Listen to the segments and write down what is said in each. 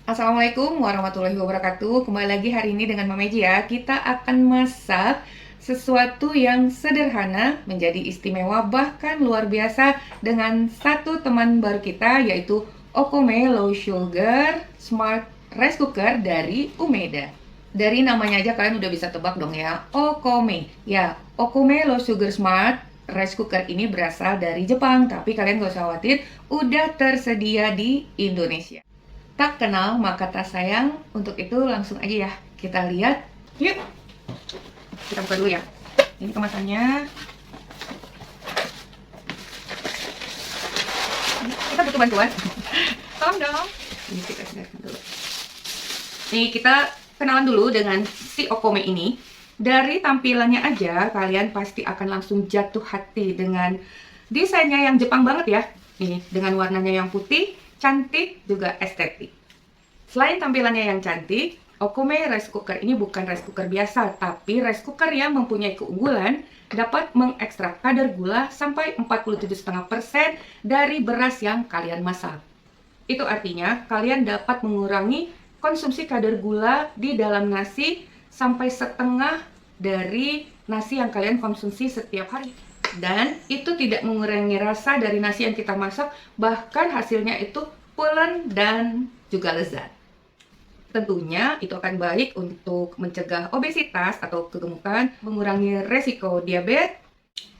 Assalamualaikum warahmatullahi wabarakatuh. Kembali lagi hari ini dengan Mameji ya. Kita akan masak sesuatu yang sederhana menjadi istimewa bahkan luar biasa dengan satu teman baru kita, yaitu Okome Low Sugar Smart Rice Cooker dari Umeda. Dari namanya aja kalian udah bisa tebak dong ya, Okome. Ya, Okome Low Sugar Smart Rice Cooker ini berasal dari Jepang, tapi kalian gak usah khawatir, udah tersedia di Indonesia. Tak kenal maka tak sayang. Untuk itu langsung aja ya kita lihat. Yuk, kita buka dulu ya. Ini kemasannya. Kita butuh bantuan. Tolong dong. Ini kita sediakan dulu. Nih, kita kenalan dulu dengan si Okome ini. Dari tampilannya aja kalian pasti akan langsung jatuh hati dengan desainnya yang Jepang banget ya. Ini dengan warnanya yang putih, cantik, juga estetik. Selain tampilannya yang cantik, Okome Rice Cooker ini bukan rice cooker biasa, tapi rice cooker yang mempunyai keunggulan dapat mengekstrak kadar gula sampai 47,5% dari beras yang kalian masak. Itu artinya kalian dapat mengurangi konsumsi kadar gula di dalam nasi sampai setengah dari nasi yang kalian konsumsi setiap hari. Dan itu tidak mengurangi rasa dari nasi yang kita masak, bahkan hasilnya itu pulen dan juga lezat. Tentunya itu akan baik untuk mencegah obesitas atau kegemukan, mengurangi resiko diabetes,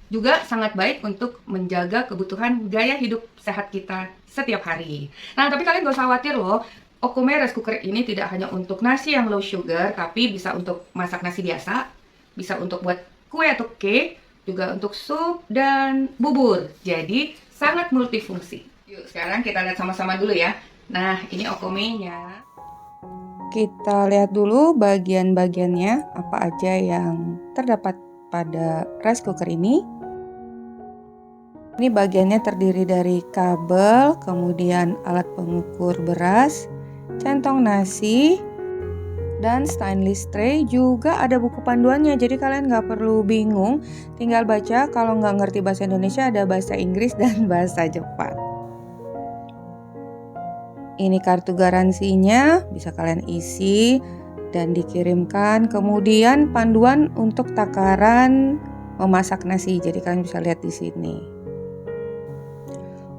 juga sangat baik untuk menjaga kebutuhan gaya hidup sehat kita setiap hari. Nah, tapi kalian gak usah khawatir loh, Okome Rice Cooker ini tidak hanya untuk nasi yang low sugar, tapi bisa untuk masak nasi biasa, bisa untuk buat kue atau cake, juga untuk sup dan bubur. Jadi sangat multifungsi. Yuk, sekarang kita lihat sama-sama dulu ya. Nah, ini Okome-nya. Kita lihat dulu bagian-bagiannya apa aja yang terdapat pada rice cooker ini. Ini bagiannya terdiri dari kabel, kemudian alat pengukur beras, centong nasi, dan stainless tray. Juga ada buku panduannya, jadi kalian nggak perlu bingung, tinggal baca. Kalau nggak ngerti bahasa Indonesia ada bahasa Inggris dan bahasa Jepang. Ini kartu garansinya, bisa kalian isi dan dikirimkan. Kemudian panduan untuk takaran memasak nasi, jadi kalian bisa lihat di sini.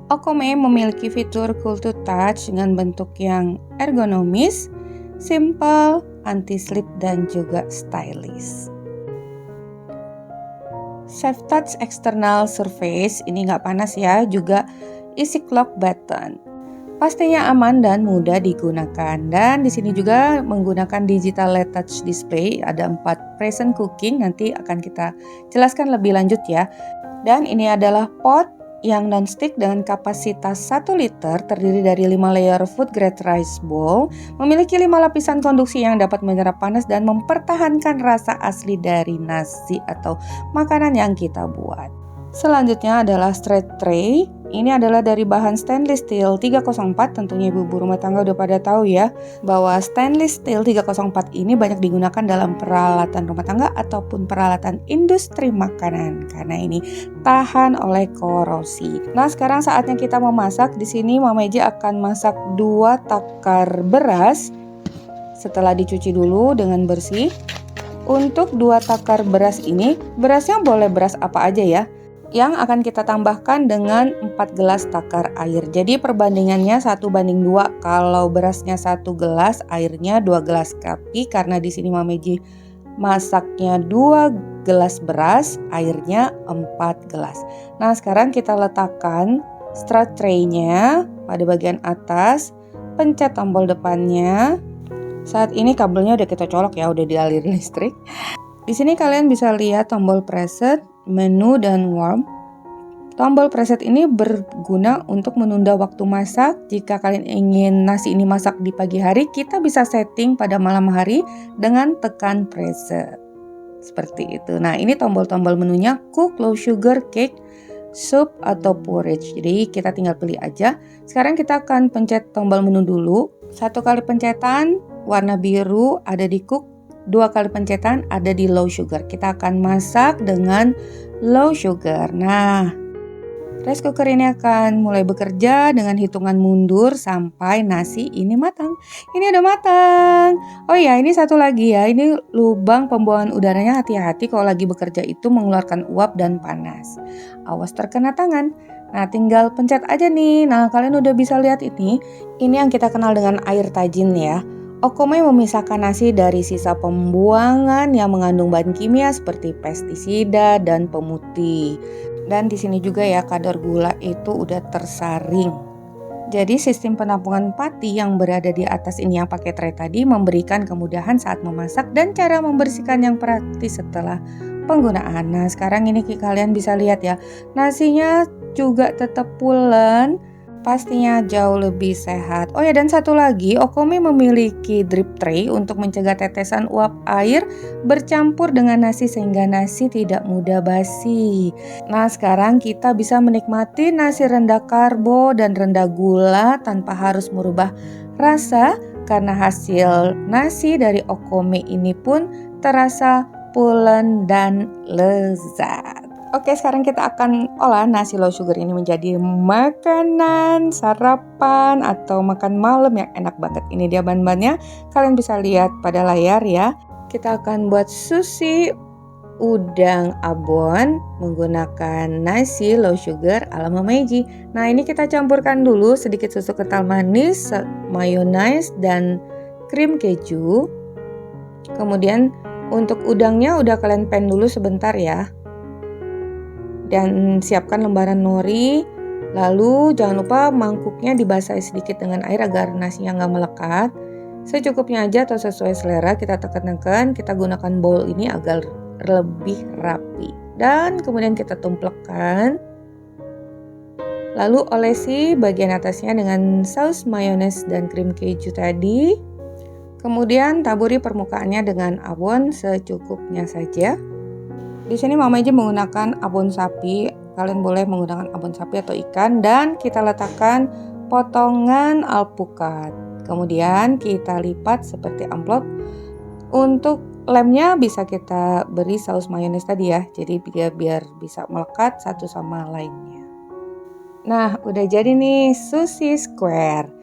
Okome memiliki fitur Cool to Touch dengan bentuk yang ergonomis, simple, anti-slip, dan juga stylish. Safe Touch External Surface, ini nggak panas ya, juga easy clock button. Pastinya aman dan mudah digunakan. Dan di sini juga menggunakan digital LED touch display. Ada 4 present cooking, nanti akan kita jelaskan lebih lanjut ya. Dan ini adalah pot yang non-stick dengan kapasitas 1 liter, terdiri dari 5 layer food grade rice bowl, memiliki 5 lapisan konduksi yang dapat menyerap panas dan mempertahankan rasa asli dari nasi atau makanan yang kita buat. Selanjutnya adalah straight tray. Ini adalah dari bahan stainless steel 304. Tentunya ibu-ibu rumah tangga udah pada tahu ya bahwa stainless steel 304 ini banyak digunakan dalam peralatan rumah tangga ataupun peralatan industri makanan karena ini tahan oleh korosi. Nah, sekarang saatnya kita memasak. Di sini Mameji akan masak 2 takar beras setelah dicuci dulu dengan bersih. Untuk 2 takar beras ini, berasnya boleh beras apa aja ya, yang akan kita tambahkan dengan 4 gelas takar air. Jadi perbandingannya 1:2. Kalau berasnya 1 gelas, airnya 2 gelas. Tapi karena di sini Mameji masaknya 2 gelas beras, airnya 4 gelas. Nah, sekarang kita letakkan straight tray-nya pada bagian atas, pencet tombol depannya. Saat ini kabelnya udah kita colok ya, udah dialirin listrik. Di sini kalian bisa lihat tombol preset, menu, dan warm. Tombol preset ini berguna untuk menunda waktu masak. Jika kalian ingin nasi ini masak di pagi hari, kita bisa setting pada malam hari dengan tekan preset. Seperti itu. Nah, ini tombol-tombol menunya cook, low sugar, cake, soup, atau porridge. Jadi kita tinggal pilih aja. Sekarang kita akan pencet tombol menu dulu. 1 kali pencetan, warna biru ada di cook. 2 kali pencetan ada di low sugar. Kita akan masak dengan low sugar. Nah, Rice cooker ini akan mulai bekerja dengan hitungan mundur sampai nasi ini matang. Ini udah matang. Oh ya, ini satu lagi ya. Ini lubang pembuangan udaranya, hati-hati kalau lagi bekerja itu mengeluarkan uap dan panas. Awas terkena tangan. Nah, tinggal pencet aja nih. Nah, kalian udah bisa lihat ini. Ini yang kita kenal dengan air tajin ya. Okome memisahkan nasi dari sisa pembuangan yang mengandung bahan kimia seperti pestisida dan pemutih. Dan di sini juga ya kadar gula itu udah tersaring. Jadi sistem penampungan pati yang berada di atas ini yang pakai tray tadi memberikan kemudahan saat memasak dan cara membersihkan yang praktis setelah penggunaan. Nah, sekarang ini kalian bisa lihat ya, nasinya juga tetap pulen, pastinya jauh lebih sehat. Oh ya, dan satu lagi, Okome memiliki drip tray untuk mencegah tetesan uap air bercampur dengan nasi sehingga nasi tidak mudah basi. Nah, sekarang kita bisa menikmati nasi rendah karbo dan rendah gula tanpa harus merubah rasa karena hasil nasi dari Okome ini pun terasa pulen dan lezat. Oke, sekarang kita akan olah nasi low sugar ini menjadi makanan sarapan atau makan malam yang enak banget. Ini dia bahan-bahannya, kalian bisa lihat pada layar ya. Kita akan buat sushi udang abon menggunakan nasi low sugar ala Mama-Eji. Nah, ini kita campurkan dulu sedikit susu kental manis, mayonaise, dan krim keju. Kemudian untuk udangnya udah kalian pan dulu sebentar ya. Dan siapkan lembaran nori. Lalu jangan lupa mangkuknya dibasahi sedikit dengan air agar nasinya nggak melekat. Secukupnya aja atau sesuai selera, kita tekan-tekan. Kita gunakan bowl ini agar lebih rapi. Dan kemudian kita tumplekkan. Lalu olesi bagian atasnya dengan saus mayones dan krim keju tadi. Kemudian taburi permukaannya dengan abon secukupnya saja. Di sini Mama-Eji menggunakan abon sapi. Kalian boleh menggunakan abon sapi atau ikan, dan kita letakkan potongan alpukat. Kemudian kita lipat seperti amplop. Untuk lemnya bisa kita beri saus mayones tadi ya. Jadi biar bisa melekat satu sama lainnya. Nah, udah jadi nih sushi square.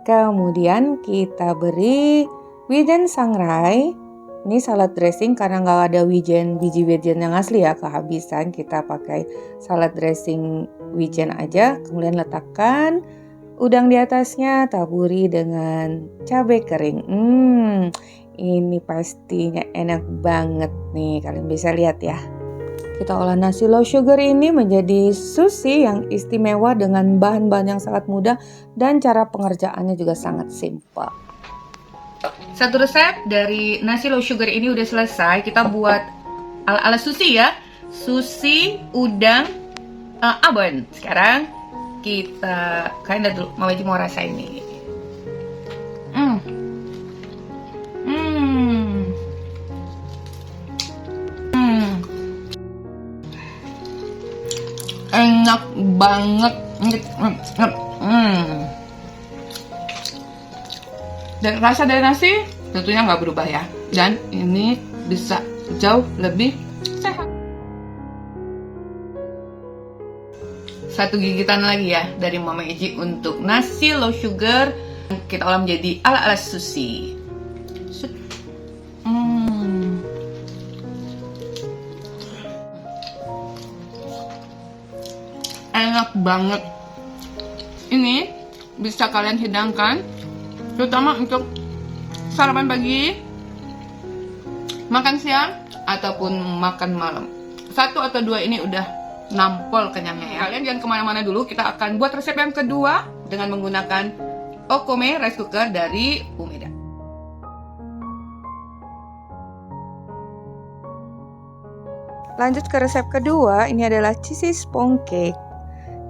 Kemudian kita beri wijen sangrai. Ini salad dressing karena nggak ada biji wijen yang asli ya, kehabisan. Kita pakai salad dressing wijen aja. Kemudian letakkan udang di atasnya, taburi dengan cabai kering. Ini pastinya enak banget nih, kalian bisa lihat ya. Kita olah nasi low sugar ini menjadi sushi yang istimewa dengan bahan-bahan yang sangat mudah dan cara pengerjaannya juga sangat simpel. Satu resep dari nasi low sugar ini udah selesai. Kita buat ala sushi ya. Sushi udang abon. Sekarang kita kalian dulu Mama-Eji mau rasain nih. Enak banget. Dan rasa dari nasi tentunya nggak berubah ya. Dan ini bisa jauh lebih sehat. Satu gigitan lagi ya dari Mama-Eji untuk nasi low sugar. Kita olah menjadi ala sushi. Enak banget. Ini bisa kalian hidangkan terutama untuk sarapan pagi, makan siang, ataupun makan malam. Satu atau dua ini udah nampol kenyangnya ya. Kalian jangan kemana-mana dulu, kita akan buat resep yang kedua dengan menggunakan Okome rice cooker dari Umeda. Lanjut ke resep kedua, ini adalah cheesy sponge cake.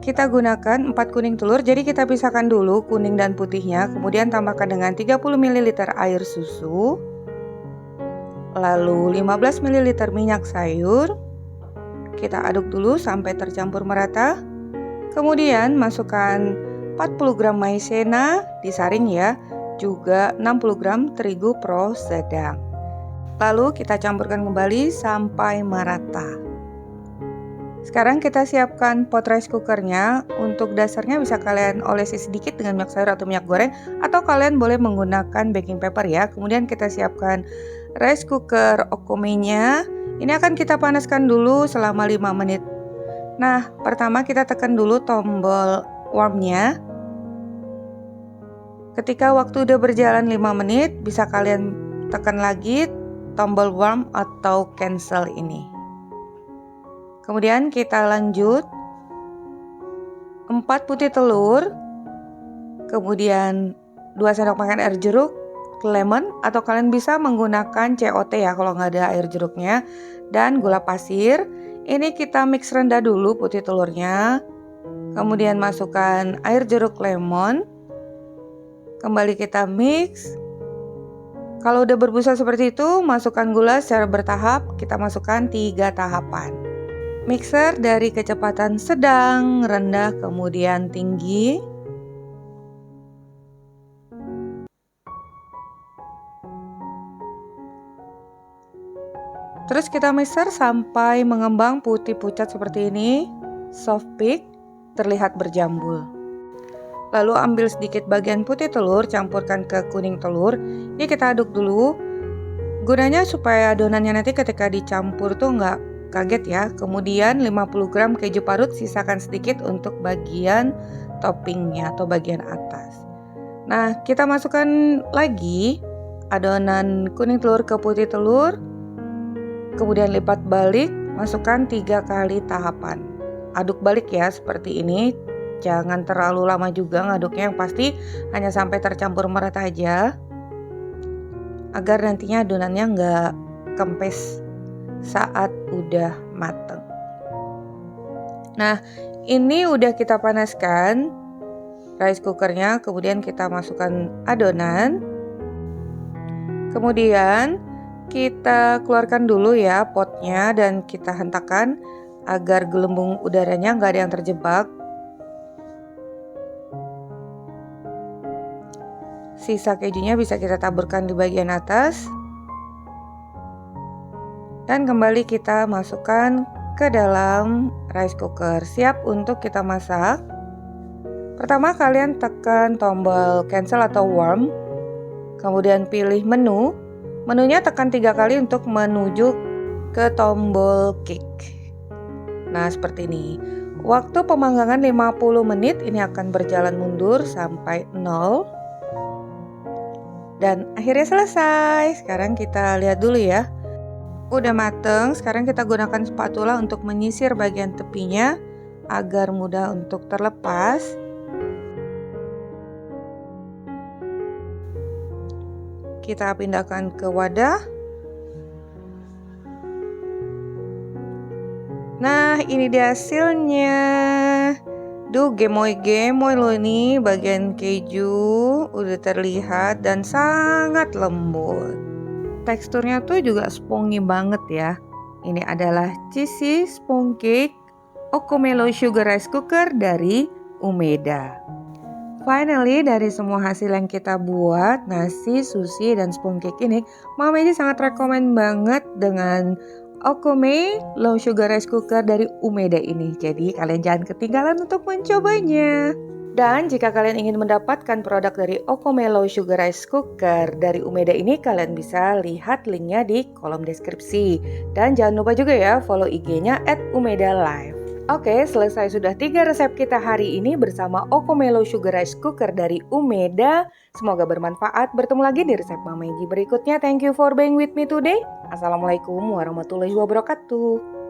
Kita gunakan 4 kuning telur, jadi kita pisahkan dulu kuning dan putihnya. Kemudian tambahkan dengan 30 ml air susu. Lalu 15 ml minyak sayur. Kita aduk dulu sampai tercampur merata. Kemudian masukkan 40 gram maizena disaring ya. Juga 60 gram terigu pro sedang. Lalu kita campurkan kembali sampai merata. Sekarang kita siapkan pot rice cookernya. Untuk dasarnya bisa kalian olesi sedikit dengan minyak sayur atau minyak goreng, atau kalian boleh menggunakan baking paper ya. Kemudian kita siapkan rice cooker Okome-nya. Ini akan kita panaskan dulu selama 5 menit. Nah, pertama kita tekan dulu tombol warm-nya. Ketika waktu udah berjalan 5 menit, bisa kalian tekan lagi tombol warm atau cancel ini. Kemudian kita lanjut 4 putih telur, kemudian 2 sendok makan air jeruk, lemon, atau kalian bisa menggunakan COT ya kalau nggak ada air jeruknya, dan gula pasir. Ini kita mix rendah dulu putih telurnya, kemudian masukkan air jeruk lemon, kembali kita mix. Kalau udah berbusa seperti itu, masukkan gula secara bertahap, kita masukkan 3 tahapan. Mixer dari kecepatan sedang, rendah, kemudian tinggi. Terus kita mixer sampai mengembang putih pucat seperti ini, soft peak, terlihat berjambul. Lalu ambil sedikit bagian putih telur, campurkan ke kuning telur. Ini kita aduk dulu. Gunanya supaya adonannya nanti ketika dicampur tuh nggak kaget ya. Kemudian 50 gram keju parut, sisakan sedikit untuk bagian toppingnya atau bagian atas. Nah, kita masukkan lagi adonan kuning telur ke putih telur. Kemudian lipat balik, masukkan 3 kali tahapan. Aduk balik ya seperti ini. Jangan terlalu lama juga ngaduknya, yang pasti hanya sampai tercampur merata aja. Agar nantinya adonannya nggak kempes saat udah mateng. Nah, ini udah kita panaskan rice cookernya, kemudian kita masukkan adonan. Kemudian kita keluarkan dulu ya potnya dan kita hentakkan agar gelembung udaranya nggak ada yang terjebak. Sisa kejunya bisa kita taburkan di bagian atas. Dan kembali kita masukkan ke dalam rice cooker. Siap untuk kita masak. Pertama kalian tekan tombol cancel atau warm. Kemudian pilih menu. Menunya tekan 3 kali untuk menuju ke tombol cake. Nah seperti ini. Waktu pemanggangan 50 menit ini akan berjalan mundur sampai 0. Dan akhirnya selesai. Sekarang kita lihat dulu ya. Udah mateng, sekarang kita gunakan spatula untuk menyisir bagian tepinya agar mudah untuk terlepas. Kita pindahkan ke wadah. Nah, ini dia hasilnya. Duh, gemoy-gemoy loh ini, bagian keju udah terlihat dan sangat lembut. Teksturnya tuh juga spongy banget ya. Ini adalah cheesy sponge cake Okome Low Sugar Rice Cooker dari Umeda. Finally, dari semua hasil yang kita buat, nasi, sushi, dan sponge cake ini, Mama Meiji sangat rekomen banget dengan Okome Low Sugar Rice Cooker dari Umeda ini. Jadi kalian jangan ketinggalan untuk mencobanya. Dan jika kalian ingin mendapatkan produk dari Okome Low Sugar Rice Cooker dari Umeda ini, kalian bisa lihat linknya di kolom deskripsi. Dan jangan lupa juga ya follow IG-nya @umedalive. Oke, selesai sudah 3 resep kita hari ini bersama Okome Low Sugar Rice Cooker dari Umeda. Semoga bermanfaat. Bertemu lagi di resep Mama Meiji berikutnya. Thank you for being with me today. Assalamualaikum warahmatullahi wabarakatuh.